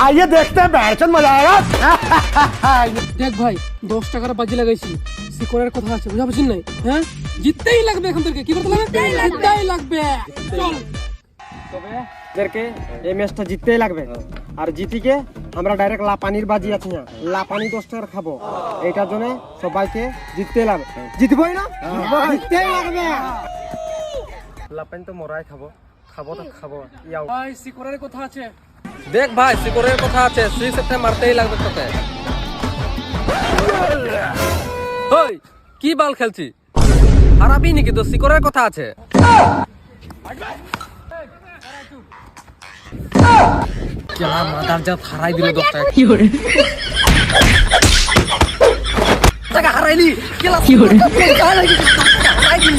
आइए देखते हैं बैठन मजा आएगा। দেখ ভাই 10 টাকার বাজি লাগাইছি সিকোরের কথা আছে বুঝা বুঝিন নাই হ্যাঁ জিততেই লাগবে এখন থেকে কি করতে লাগবে জিততেই লাগবে চল তবে এদেরকে এই ম্যাচটা জিততেই লাগবে আর জিতিকে আমরা ডাইরেক্ট লাপানির বাজি আছে না লাপানি 10 টাকার খাবো এইটার জন্য সবাইকে জিততেই লাগবে জিতবই না জিততেই লাগবে লাপানি তো মরাই খাবো খাবো তো খাবো ইয়াও ভাই সিকোরের কথা আছে দেখ ভাই সিকোরের কথা আছে সুইচ একটা মারতেই লাগবে তোকে ওই কি বল খেলছি হারাবি নাকি তো সিকোরের কথা আছে क्या मादार जात হারাই দিল 10 টাকা কি করে টাকা হারাইলি কেলা কি করে হারাই দিল